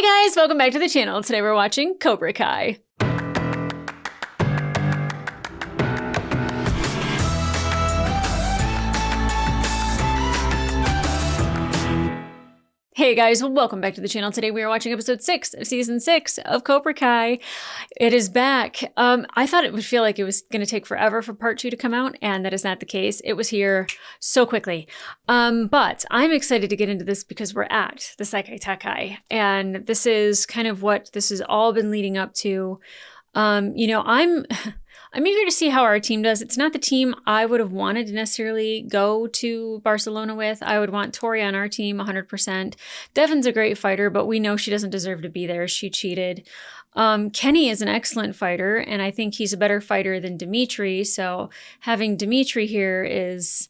Hey guys, welcome back to the channel. Today we're watching Cobra Kai. Hey guys, welcome back to the channel. Today we are watching episode 6 of season 6 of Cobra Kai. It is back. I thought it would feel like it was going to take forever for part 2 to come out, and that is not the case. It was here so quickly. But I'm excited to get into this because we're at the Sekai Takai, and this is kind of what this has all been leading up to. I'm eager to see how our team does. It's not the team I would have wanted to necessarily go to Barcelona with. I would want Tori on our team 100%. Devon's a great fighter, but we know she doesn't deserve to be there. She cheated. Kenny is an excellent fighter, and I think he's a better fighter than Dimitri. So having Dimitri here is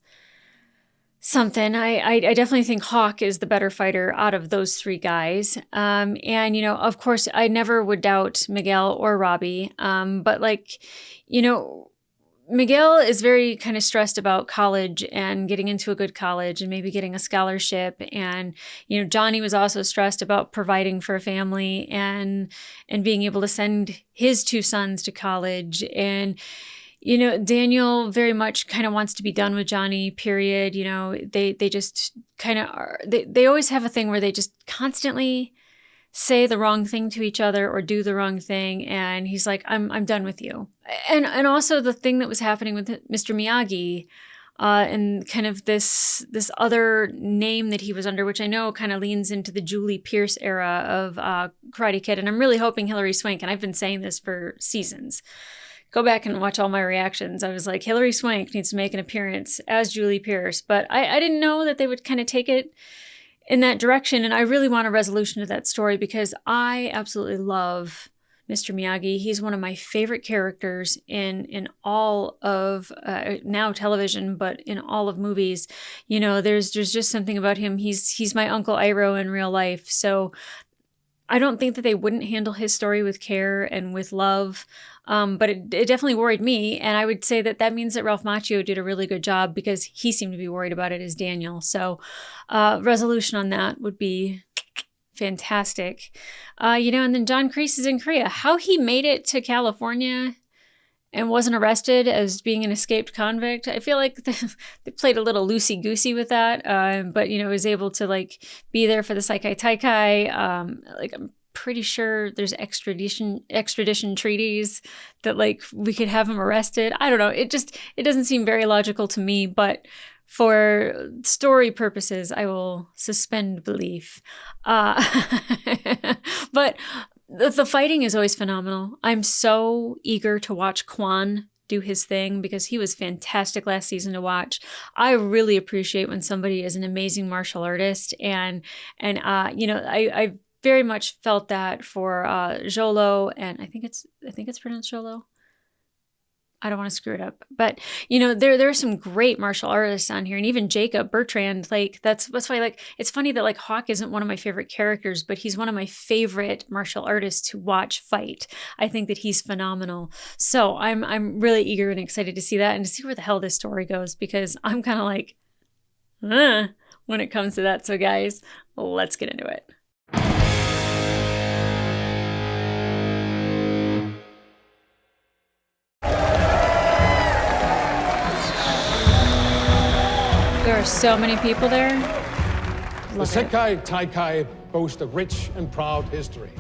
something. I definitely think Hawk is the better fighter out of those three guys. And, of course, I never would doubt Miguel or Robbie. But Miguel is very kind of stressed about college and getting into a good college and maybe getting a scholarship. And, Johnny was also stressed about providing for a family and being able to send his two sons to college. And, Daniel very much kind of wants to be done with Johnny, period. They just kind of are, they always have a thing where they just constantly say the wrong thing to each other or do the wrong thing. And he's like, I'm done with you. And also the thing that was happening with Mr. Miyagi, and kind of this other name that he was under, which I know kind of leans into the Julie Pierce era of Karate Kid. And I'm really hoping Hilary Swank, and I've been saying this for seasons. Go back and watch all my reactions. I was like, Hilary Swank needs to make an appearance as Julie Pierce. But I didn't know that they would kind of take it in that direction. And I really want a resolution to that story because I absolutely love Mr. Miyagi. He's one of my favorite characters in all of now television, but in all of movies. There's just something about him. He's my Uncle Iroh in real life. So I don't think that they wouldn't handle his story with care and with love. But it definitely worried me. And I would say that means that Ralph Macchio did a really good job because he seemed to be worried about it as Daniel. So resolution on that would be fantastic. And then John Kreese is in Korea. How he made it to California and wasn't arrested as being an escaped convict, I feel like they played a little loosey-goosey with that. But was able to be there for the Sekai Taikai. I'm pretty sure there's extradition treaties that we could have him arrested. I don't know. It doesn't seem very logical to me, but for story purposes, I will suspend belief. But the fighting is always phenomenal. I'm so eager to watch Quan do his thing because he was fantastic last season to watch. I really appreciate when somebody is an amazing martial artist, and I very much felt that for Jolo, and I think it's pronounced Jolo. I don't want to screw it up, but there are some great martial artists on here, and even Jacob Bertrand. That's why it's funny that Hawk isn't one of my favorite characters, but he's one of my favorite martial artists to watch fight. I think that he's phenomenal. So I'm really eager and excited to see that and to see where the hell this story goes because I'm kind of when it comes to that. So guys, let's get into it. There are so many people there. The Sekai Taikai boast a rich and proud history.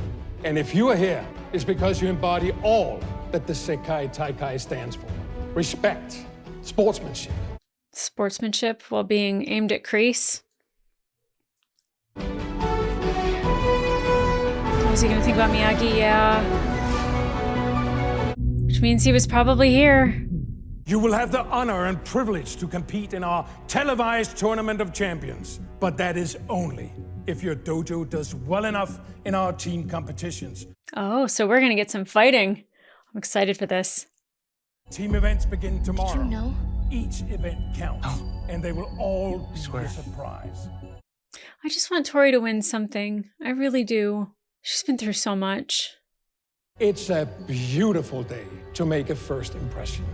And if you are here, it's because you embody all that the Sekai Taikai stands for. Respect, sportsmanship. Sportsmanship while being aimed at Kreese. What was he gonna think about Miyagi? Yeah. Which means he was probably here. You will have the honor and privilege to compete in our televised Tournament of Champions. But that is only if your dojo does well enough in our team competitions. Oh, so we're gonna get some fighting. I'm excited for this. Team events begin tomorrow. Did you know? Each event counts, and they will all be a surprise. I just want Tori to win something. I really do. She's been through so much. It's a beautiful day to make a first impression.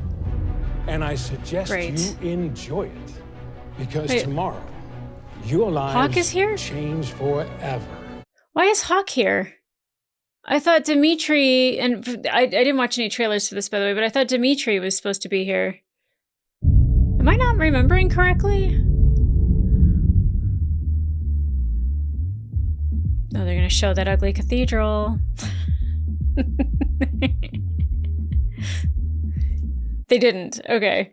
And I suggest you enjoy it. Because tomorrow, your lives Hawk is here? change forever. Why is Hawk here? I thought Dimitri, and I didn't watch any trailers for this, by the way, but I thought Dimitri was supposed to be here. Am I not remembering correctly? Oh, they're going to show that ugly cathedral. They didn't. Okay.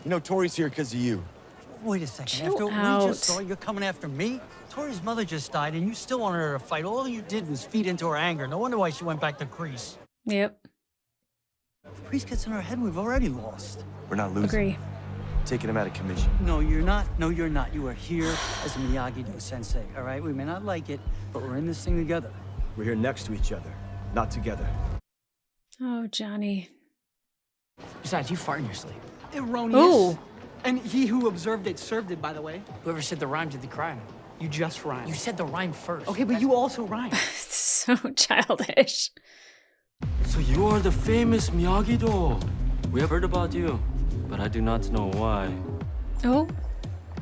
You know, Tori's here because of you. Wait a second. Chill After what out. we just saw, you're coming after me? Tori's mother just died, and you still wanted her to fight. All you did was feed into her anger. No wonder why she went back to Greece. Yep. If Greece gets in her head, we've already lost. We're not losing. Agree. Taking him out of commission. No, you're not. No, you're not. You are here as a Miyagi-Do sensei, all right? We may not like it, but we're in this thing together. We're here next to each other, not together. Oh, Johnny. Besides, you fart in your sleep. Erroneous. Ooh. And he who observed it served it, by the way. Whoever said the rhyme did the crime. You just rhymed. You said the rhyme first. Okay, but you also rhymed. It's so childish. So you are the famous Miyagi-Do. We have heard about you, but I do not know why. Oh.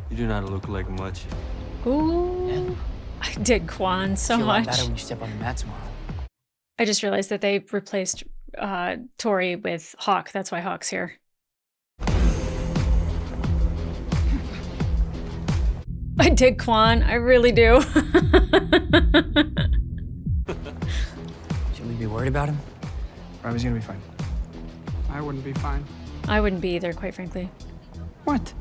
You do not look like much. Ooh. Yeah. I dig Quan so Feel a lot much. better when you step on the mat tomorrow. I just realized that they replaced Tori with Hawk. That's why Hawk's here. I dig Quan. I really do. Should we be worried about him? Or was he gonna be fine? I wouldn't be fine. I wouldn't be either, quite frankly. What?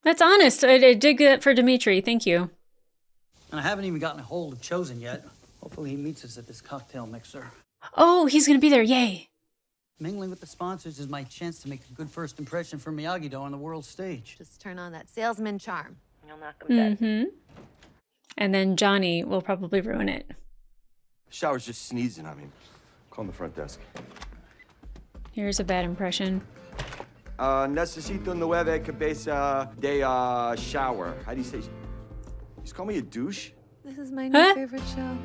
That's honest. I dig that for Dimitri. Thank you. And I haven't even gotten a hold of Chosen yet. Hopefully he meets us at this cocktail mixer. Oh, he's going to be there. Yay. Mingling with the sponsors is my chance to make a good first impression for Miyagi-Do on the world stage. Just turn on that salesman charm. You'll knock them dead. Mm-hmm. And then Johnny will probably ruin it. Shower's just sneezing. Call the front desk. Here's a bad impression. Necesito 9 cabeza de shower. How do you say? Just call me a douche? This is my new Huh? favorite show.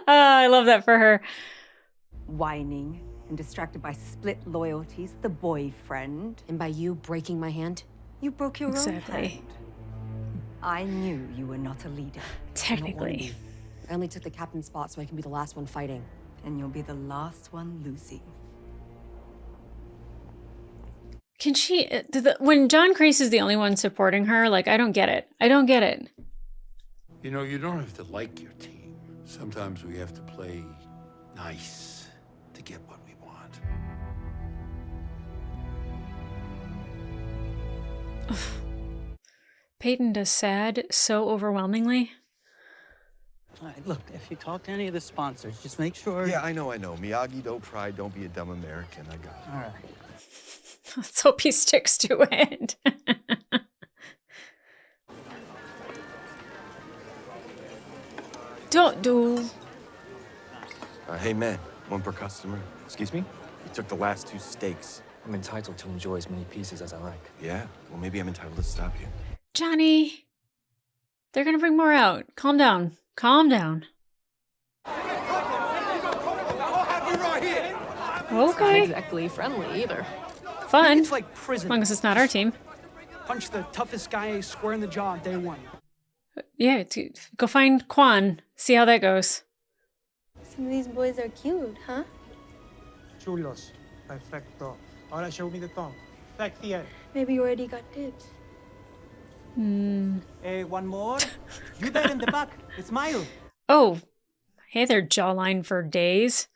I love that for her. Whining and distracted by split loyalties, the boyfriend. And by you breaking my hand? You broke your own Exactly. hand. I knew you were not a leader. Technically. I only took the captain's spot so I can be the last one fighting. And you'll be the last one losing. Can she... when John Kreese is the only one supporting her, like, I don't get it. I don't get it. You know, you don't have to like your team. Sometimes we have to play nice to get what we want. Peyton does sad so overwhelmingly. All right, look, if you talk to any of the sponsors, just make sure... Yeah, I know. Miyagi-Do pride, don't be a dumb American. I got it. All right. Let's hope he sticks to it. Don't do... Hey, man, one per customer. Excuse me? You took the last 2 steaks. I'm entitled to enjoy as many pieces as I like. Yeah? Well, maybe I'm entitled to stop you. Johnny. They're gonna bring more out. Calm down. Calm down. Okay. Exactly friendly either. Fun. It's like prison. As long as it's not our team. Punch the toughest guy square in the jaw day one. Yeah, go find Quan. See how that goes. Some of these boys are cute, huh? Chulos. Perfecto. Ahora show me the thumb. Back here. Maybe you already got dibs. Hey, one more. You there in the back. Smile. Oh. Hey there, jawline for days.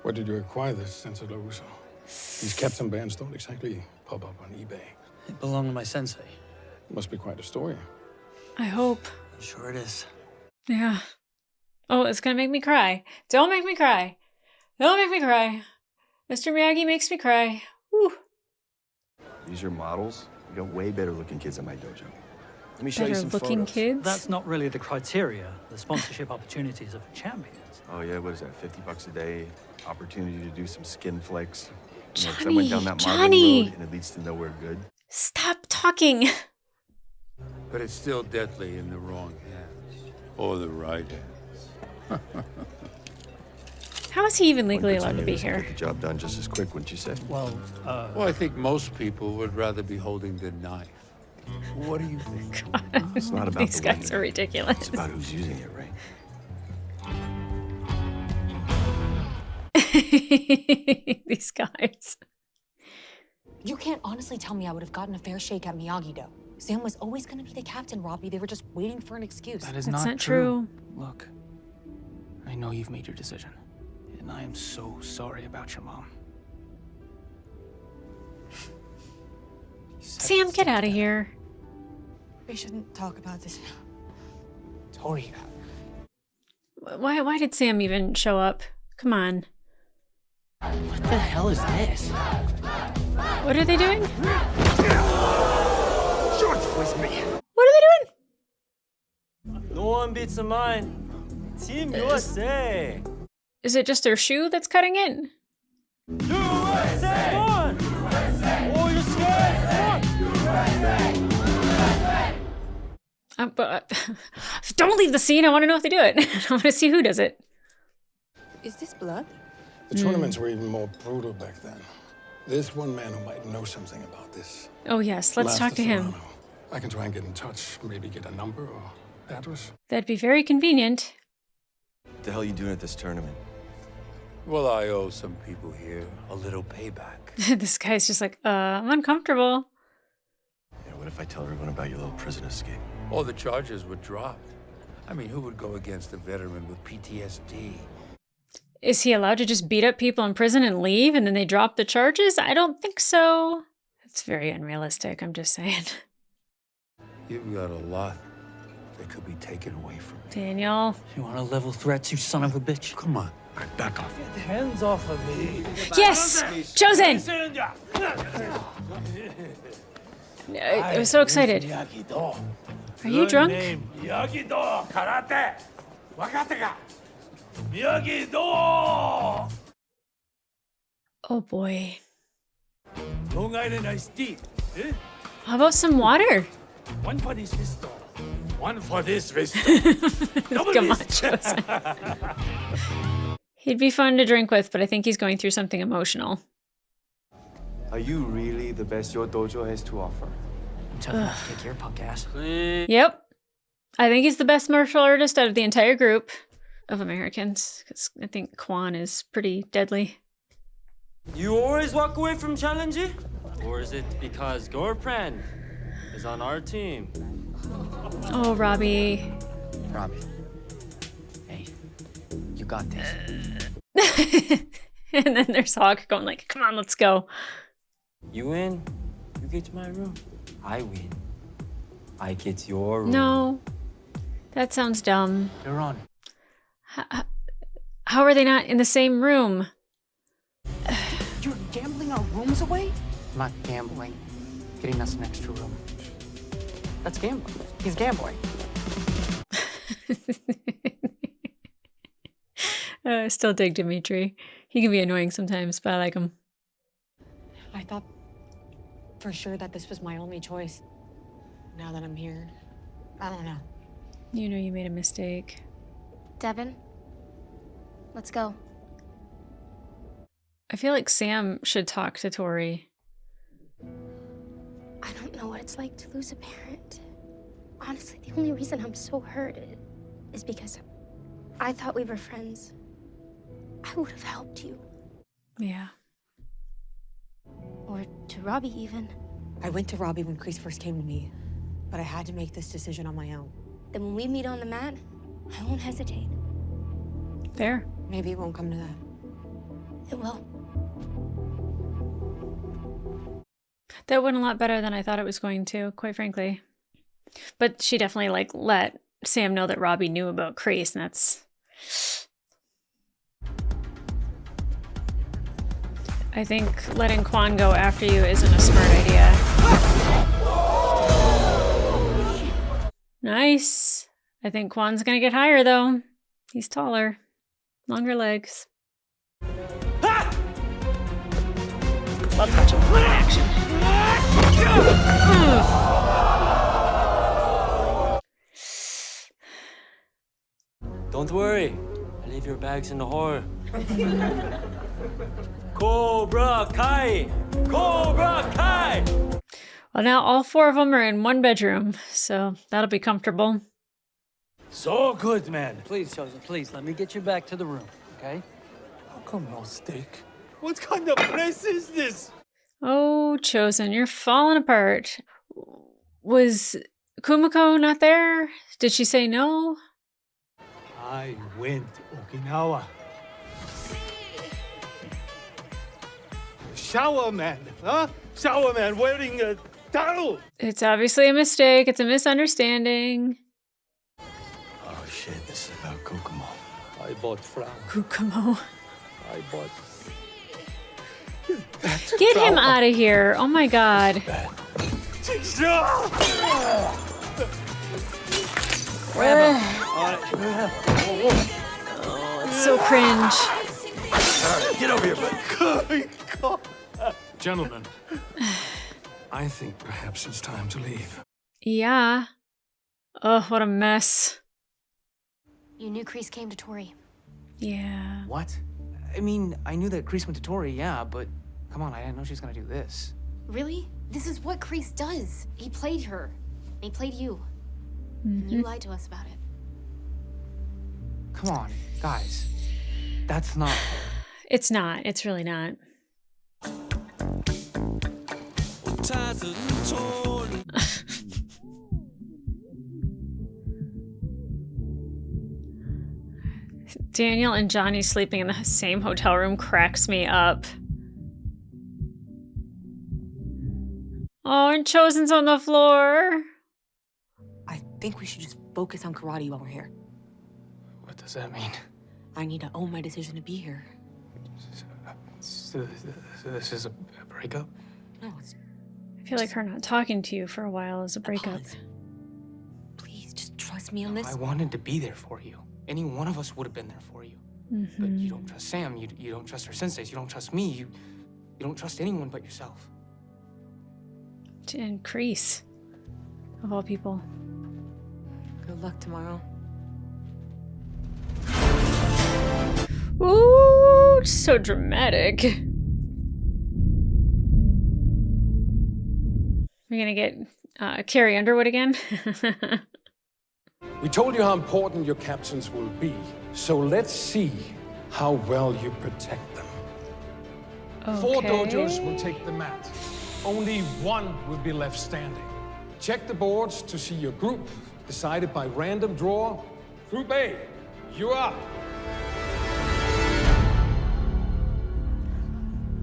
Where did you acquire this sense of uso? These captain bands don't exactly pop up on eBay. It belonged to my sensei. Must be quite a story. I hope. Sure it is. Yeah. Oh, it's gonna make me cry. Don't make me cry. Don't make me cry. Mr. Miyagi makes me cry. Whew. These are models. You got way better looking kids in my dojo. Let me show you Better some looking photos. kids. That's not really the criteria. The sponsorship opportunities are for champions. Oh, yeah, what is that, $50 a day? Opportunity to do some skin flicks. You know, 'cause I Johnny, went down that modeling Johnny. road, and it leads to nowhere good. Stop talking. But it's still deadly in the wrong hands. Or the right hands. How is he even legally One allowed to be person here? Get the job done just as quick, wouldn't you say? Well, Well, I think most people would rather be holding the knife. What do you think? God, It's not about these the guys weapon. are ridiculous. It's about who's using it, right? These guys. You can't honestly tell me I would have gotten a fair shake at Miyagi-Do. Sam was always going to be the captain, Robbie. They were just waiting for an excuse. That is That's not not true. Look, I know you've made your decision, and I am so sorry about your mom. Sam, get out of here. We shouldn't talk about this. Tori, Why did Sam even show up? Come on. what the hell is this? What are they doing? Short with me. What are they doing? No one beats a mine. Team USA. Is it just their shoe that's cutting it? USA! Come on! Oh, you're scared! Come on! Don't leave the scene. I want to know if they do it. I want to see who does it. Is this blood? The tournaments were even more brutal back then. There's one man who might know something about this. Oh, yes. Let's talk to him. Serrano. I can try and get in touch, maybe get a number or address. That'd be very convenient. What the hell are you doing at this tournament? Well, I owe some people here a little payback. This guy's just like, I'm uncomfortable. Yeah, what if I tell everyone about your little prison escape? All the charges were dropped. I mean, who would go against a veteran with PTSD? Is he allowed to just beat up people in prison and leave and then they drop the charges? I don't think so. It's very unrealistic, I'm just saying. You've got a lot that could be taken away from you. Daniel. You want to level threats, you son of a bitch? Come on, back off. Hands off of me. Yes! Chosen! I was so excited. Are you drunk? Miyagi-Do, karate. Wakate ka? Miyagi-Do! Oh boy. Nice teeth. How about some water? One for this wrist. One for this wrist. Come on, Chosen. He'd be fun to drink with, but I think he's going through something emotional. Are you really the best your dojo has to offer? I'm telling you to kick your punk ass. Yep. I think he's the best martial artist out of the entire group of Americans, because I think Quan is pretty deadly. You always walk away from challenging? Or is it because girlfriend is on our team? Oh, Robbie. Robbie. Hey, you got this. And then there's Hawk going like, come on, let's go. You win, you get to my room. I win, I get your room. No. That sounds dumb. You're on. How are they not in the same room? You're gambling our rooms away? I'm not gambling. Getting us an extra room. That's gambling. He's gambling. I still dig Dimitri. He can be annoying sometimes, but I like him. I thought for sure that this was my only choice. Now that I'm here, I don't know. You know you made a mistake. Devin, let's go. I feel like Sam should talk to Tori. I don't know what it's like to lose a parent. Honestly, the only reason I'm so hurt is because I thought we were friends. I would have helped you. Yeah. Or to Robbie, even. I went to Robbie when Kreese first came to me, but I had to make this decision on my own. Then when we meet on the mat, I won't hesitate. Fair. Maybe it won't come to that. It will. That went a lot better than I thought it was going to, quite frankly. But she definitely, like, let Sam know that Robbie knew about Kreese, and that's... I think letting Quan go after you isn't a smart idea. Nice. I think Quan's gonna get higher, though. He's taller. Longer legs. Love watching Quan in action. Don't worry, I leave your bags in the hall. Cobra Kai! Cobra Kai! Well, now all 4 of them are in one bedroom, so that'll be comfortable. So good, man. Please, Chosen, please, let me get you back to the room, okay? How come no steak? What kind of place is this? Oh, Chosen, you're falling apart. Was Kumiko not there? Did she say no? I went Okinawa. Shower man, huh? Shower man wearing a towel. It's obviously a mistake. It's a misunderstanding. Oh shit, this is about Kokomo. I bought flour. Kukumo. I bought... Get him out of here. Oh my god. Oh, it's so cringe. All right, get over here, bud. Gentlemen, I think perhaps it's time to leave. Yeah. Oh, what a mess. You knew Kreese came to Tori. Yeah. What? I mean, I knew that Kreese went to Tori, yeah, but come on, I didn't know she was gonna do this. Really? This is what Kreese does. He played her. He played you. And you lied to us about it. Come on, guys. That's not... It's not. It's really not. Daniel and Johnny sleeping in the same hotel room cracks me up. Oh, and Chosen's on the floor. I think we should just focus on karate while we're here. What does that mean? I need to own my decision to be here. So this is a breakup? No, it's... I feel like her not talking to you for a while is a breakup. pause. Please, just trust me on this. I wanted to be there for you. Any one of us would have been there for you. But you don't trust Sam, you don't trust her senseis, you don't trust me, you don't trust anyone but yourself. And Kreese, of all people. Good luck tomorrow. Ooh, so dramatic. We're gonna get Carrie Underwood again. We told you how important your captains will be, so let's see how well you protect them. Okay. 4 dojos will take the mat. Only 1 will be left standing. Check the boards to see your group, decided by random draw. Group A, you're up.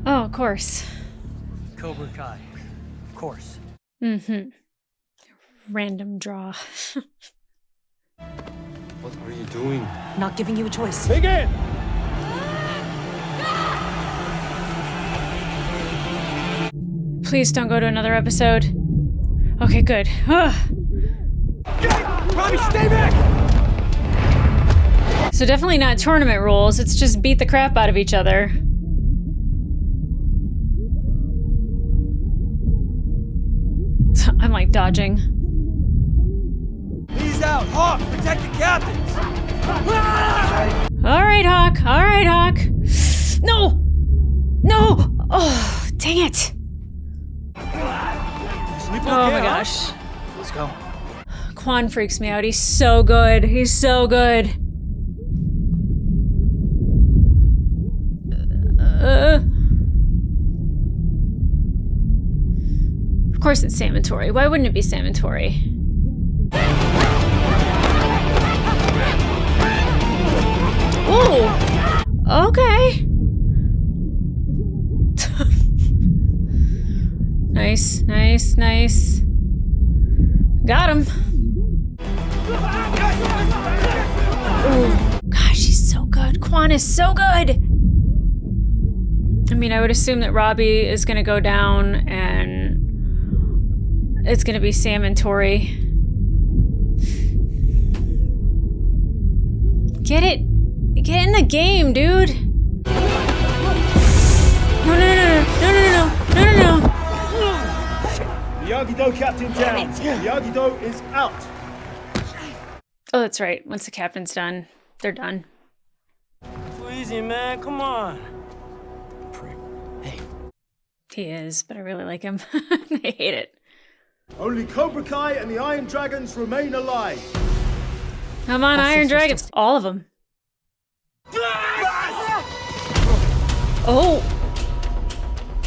Oh, of course. Cobra Kai, of course. Random draw. What are you doing? Not giving you a choice. Begin! Please don't go to another episode. Okay, good. Robbie, stay back! So definitely not tournament rules. It's just beat the crap out of each other. I'm like dodging. He's out. Hawk, protect the captains. All right, Hawk. All right, Hawk. No! No! Oh, dang it. Sleep okay, Oh my gosh. Let's go. Quan freaks me out. He's so good. He's so good. Of course it's Sam and Tori. Why wouldn't it be Sam and Tori? Ooh! Okay. Nice, nice, nice. Got him. Ooh, gosh, he's so good. Quan is so good. I mean, I would assume that Robbie is going to go down and it's going to be Sam and Tori. Get it. Get in the game, dude. No, no, no, no, no, no, no, no, no, no. Miyagi-Do captain down. Miyagi-Do is out. Oh, that's right. Once the captain's done, they're done. Too easy, man. Come on. Hey. He is, but I really like him. I hate it. Only Cobra Kai and the Iron Dragons remain alive. Come on, Iron Dragons. All of them. Oh.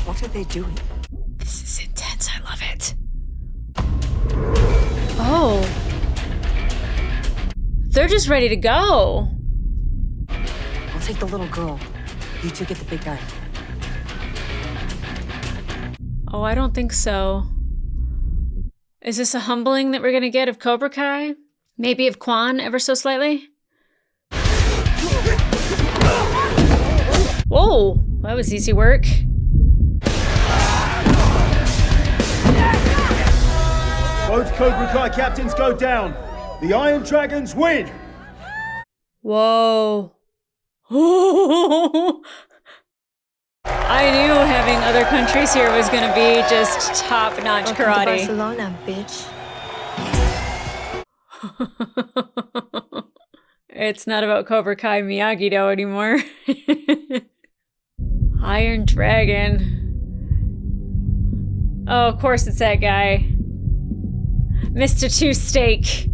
What are they doing? This is intense. I love it. Oh. They're just ready to go. I'll take the little girl. You two get the big guy. Oh, I don't think so. Is this a humbling that we're gonna get of Cobra Kai? Maybe of Quan ever so slightly? Whoa, that was easy work. Both Cobra Kai captains go down. The Iron Dragons win. Whoa. I knew having other countries here was going to be just top-notch karate. Barcelona, bitch. It's not about Cobra Kai Miyagi-Do anymore. Iron Dragon. Oh, of course it's that guy. Mr. Two Steak.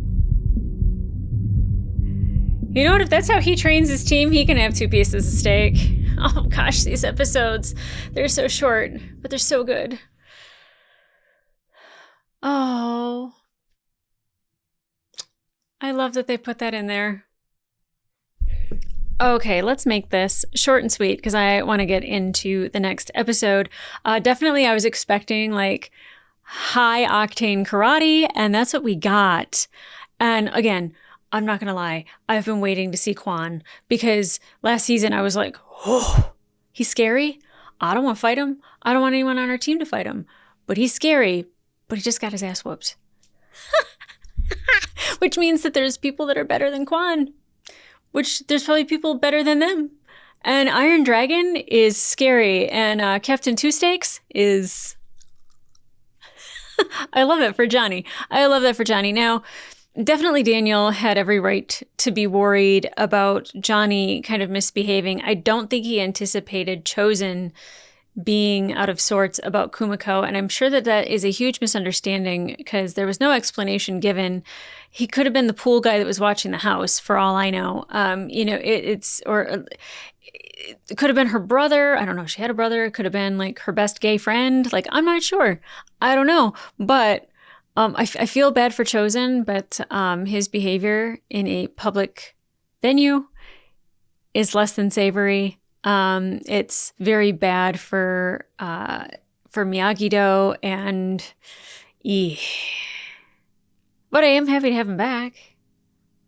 You know what? If that's how he trains his team, he can have 2 pieces of steak. Oh gosh, these episodes, they're so short, but they're so good. Oh. I love that they put that in there. Okay, let's make this short and sweet because I want to get into the next episode. Definitely I was expecting like high octane karate, and that's what we got. And again, I'm not going to lie, I've been waiting to see Quan because last season I was like, oh, he's scary. I don't want to fight him. I don't want anyone on our team to fight him. But he's scary, but he just got his ass whooped. Which means that there's people that are better than Quan. Which there's probably people better than them. And Iron Dragon is scary. And Captain Two Steaks is... I love it for Johnny. I love that for Johnny. Now, definitely Daniel had every right to be worried about Johnny kind of misbehaving. I don't think he anticipated Chosen being out of sorts about Kumiko, and I'm sure that that is a huge misunderstanding because there was no explanation given. He could have been the pool guy that was watching the house, for all I know. It could have been her brother. I don't know. She had a brother. It could have been like her best gay friend. Like, I'm not sure. I don't know. But I feel bad for Chosen, but his behavior in a public venue is less than savory. It's very bad for Miyagi-Do and but I am happy to have him back.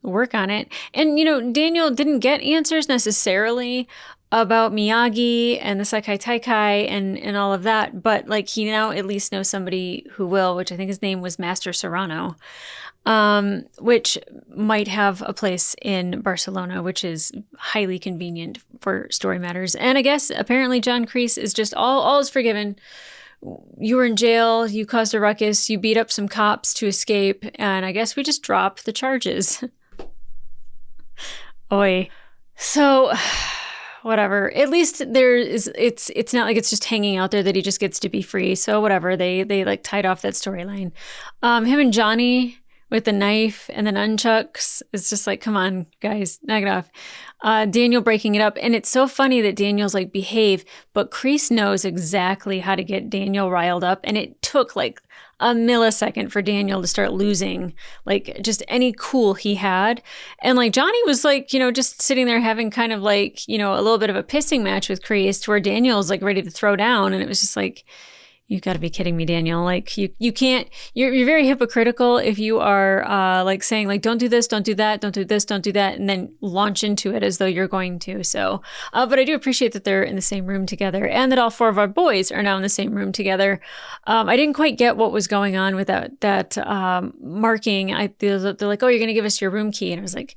Work on it. And, Daniel didn't get answers necessarily about Miyagi and the Sekai Taikai and all of that, but like he now at least knows somebody who will, which I think his name was Master Serrano, which might have a place in Barcelona, which is highly convenient for story matters. And I guess apparently John Kreese is just all is forgiven. You were in jail, you caused a ruckus, you beat up some cops to escape, and I guess we just dropped the charges. Oi. So, whatever. At least it's not like it's just hanging out there that he just gets to be free. So whatever. They like tied off that storyline. Him and Johnny with the knife and the nunchucks. It's just like, come on, guys, knock it off. Daniel breaking it up. And it's so funny that Daniel's like, behave, but Kreese knows exactly how to get Daniel riled up. And it took like a millisecond for Daniel to start losing like just any cool he had. And like Johnny was like, just sitting there having kind of like, a little bit of a pissing match with Kreese to where Daniel's like ready to throw down. And it was just like, you got to be kidding me, Daniel. Like you can't, you're very hypocritical if you are like saying like, don't do this, don't do that, don't do this, don't do that, and then launch into it as though you're going to. So, but I do appreciate that they're in the same room together and that all 4 of our boys are now in the same room together. I didn't quite get what was going on with that marking. They're like, oh, you're going to give us your room key. And I was like,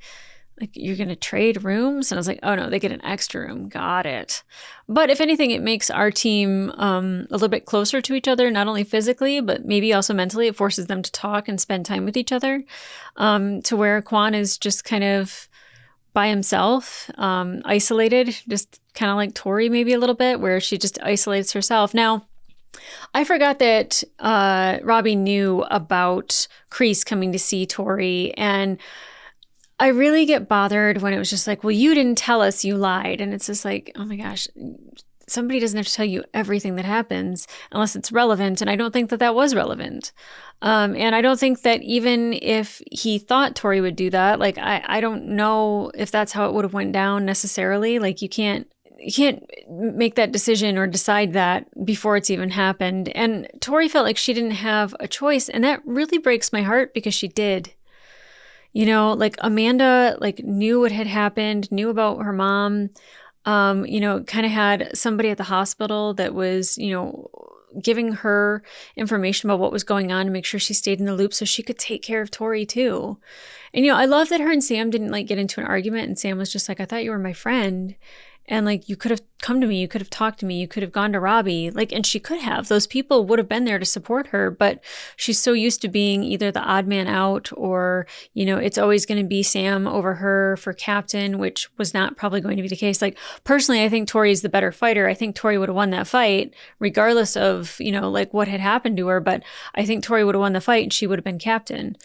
you're going to trade rooms? And I was like, oh no, they get an extra room. Got it. But if anything, it makes our team a little bit closer to each other, not only physically, but maybe also mentally. It forces them to talk and spend time with each other, to where Quan is just kind of by himself, isolated, just kind of like Tori maybe a little bit, where she just isolates herself. Now, I forgot that Robbie knew about Kreese coming to see Tori, and I really get bothered when it was just like, well, you didn't tell us, you lied. And it's just like, oh my gosh, somebody doesn't have to tell you everything that happens unless it's relevant. And I don't think that that was relevant. And I don't think that even if he thought Tori would do that, like, I don't know if that's how it would have went down necessarily. Like, you can't make that decision or decide that before it's even happened. And Tori felt like she didn't have a choice. And that really breaks my heart because she did. You know, like Amanda, like knew what had happened, knew about her mom, you know, kind of had somebody at the hospital that was, you know, giving her information about what was going on to make sure she stayed in the loop so she could take care of Tori too. And, you know, I love that her and Sam didn't like get into an argument, and Sam was just like, I thought you were my friend. And like, you could have come to me, you could have talked to me, you could have gone to Robbie, like, and she could have. Those people would have been there to support her, but she's so used to being either the odd man out or, you know, it's always going to be Sam over her for captain, which was not probably going to be the case. Like, personally, I think Tori's the better fighter. I think Tori would have won that fight regardless of, you know, like what had happened to her, but I think Tori would have won the fight and she would have been captain.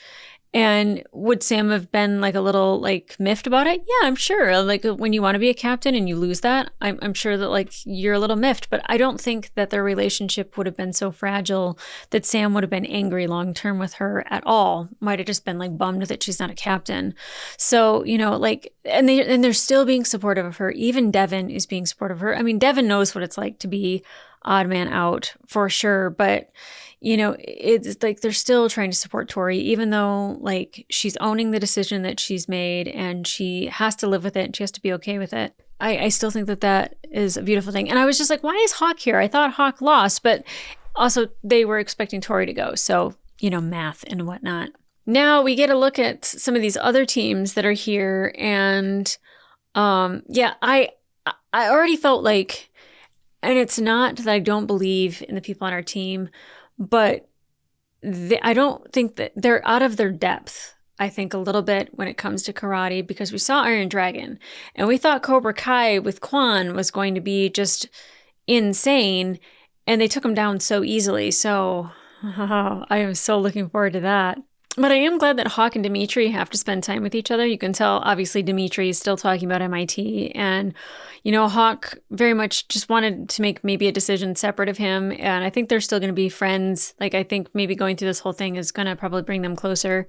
And would Sam have been like a little like miffed about it? Yeah, I'm sure. Like when you want to be a captain and you lose that, I'm sure that like you're a little miffed, but I don't think that their relationship would have been so fragile that Sam would have been angry long term with her at all. Might have just been like bummed that she's not a captain. So, you know, like, and they're still being supportive of her. Even Devin is being supportive of her. I mean, Devin knows what it's like to be odd man out for sure, but you know, it's like they're still trying to support Tori, even though like she's owning the decision that she's made and she has to live with it and she has to be okay with it. I still think that that is a beautiful thing. And I was just like, why is Hawk here? I thought Hawk lost, but also they were expecting Tori to go. So, you know, math and whatnot. Now we get a look at some of these other teams that are here. And yeah, I already felt like, and it's not that I don't believe in the people on our team, but I don't think that they're out of their depth, I think, a little bit when it comes to karate, because we saw Iron Dragon and we thought Cobra Kai with Quan was going to be just insane, and they took him down so easily. So I am so looking forward to that. But I am glad that Hawk and Dimitri have to spend time with each other. You can tell, obviously, Dimitri is still talking about MIT. And, you know, Hawk very much just wanted to make maybe a decision separate of him. And I think they're still going to be friends. Like, I think maybe going through this whole thing is going to probably bring them closer.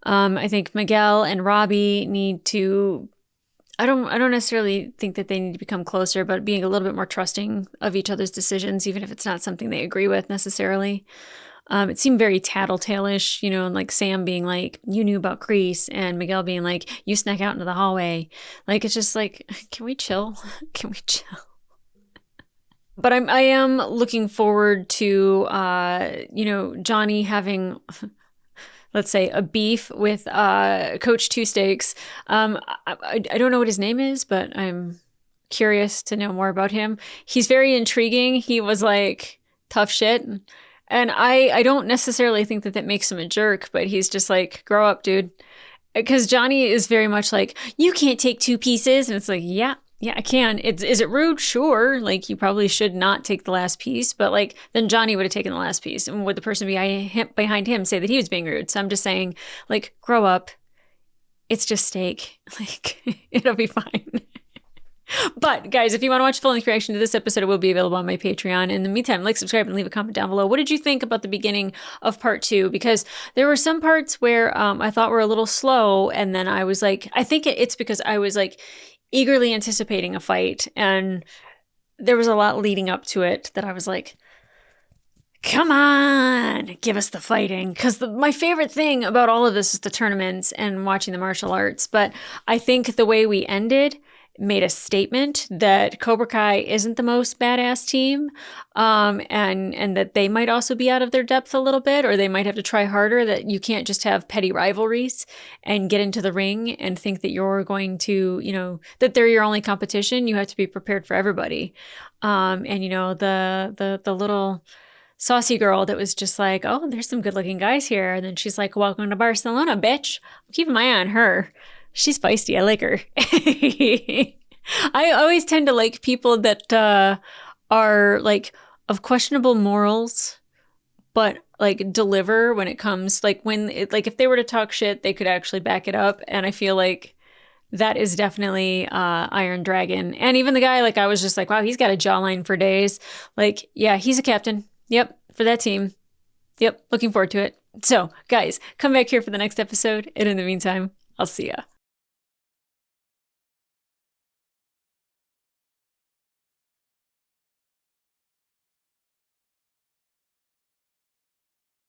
I think Miguel and Robbie need to... I don't necessarily think that they need to become closer, but being a little bit more trusting of each other's decisions, even if it's not something they agree with necessarily. It seemed very tattletale-ish, you know, and like Sam being like, you knew about Kreese, and Miguel being like, you snuck out into the hallway. Like, it's just like, can we chill? Can we chill? But I am looking forward to, you know, Johnny having, let's say, a beef with Coach Two Steaks. I don't know what his name is, but I'm curious to know more about him. He's very intriguing. He was like tough shit. And I don't necessarily think that makes him a jerk, but he's just like, grow up, dude. Because Johnny is very much like, you can't take two pieces. And it's like, yeah, I can. Is it rude? Sure. Like, you probably should not take the last piece. But like, then Johnny would have taken the last piece. And would the person behind him say that he was being rude? So I'm just saying, like, grow up. It's just steak. Like, it'll be fine. But guys, if you want to watch full-length reaction to this episode, it will be available on my Patreon. In the meantime, like, subscribe, and leave a comment down below. What did you think about the beginning of part 2? Because there were some parts where I thought were a little slow, and then I was like, I think it's because I was like eagerly anticipating a fight, and there was a lot leading up to it that I was like, come on, give us the fighting. Because my favorite thing about all of this is the tournaments and watching the martial arts. But I think the way we ended made a statement that Cobra Kai isn't the most badass team, and that they might also be out of their depth a little bit, or they might have to try harder, that you can't just have petty rivalries and get into the ring and think that you're going to, you know, that they're your only competition. You have to be prepared for everybody. And, you know, the little saucy girl that was just like, oh, there's some good looking guys here. And then she's like, welcome to Barcelona, bitch. I'm keeping my eye on her. She's feisty. I like her. I always tend to like people that are like of questionable morals, but like deliver when it comes, like when it, like if they were to talk shit, they could actually back it up. And I feel like that is definitely Iron Dragon. And even the guy, like I was just like, wow, he's got a jawline for days. Like, yeah, he's a captain. Yep, for that team. Yep, looking forward to it. So, guys, come back here for the next episode. And in the meantime, I'll see ya.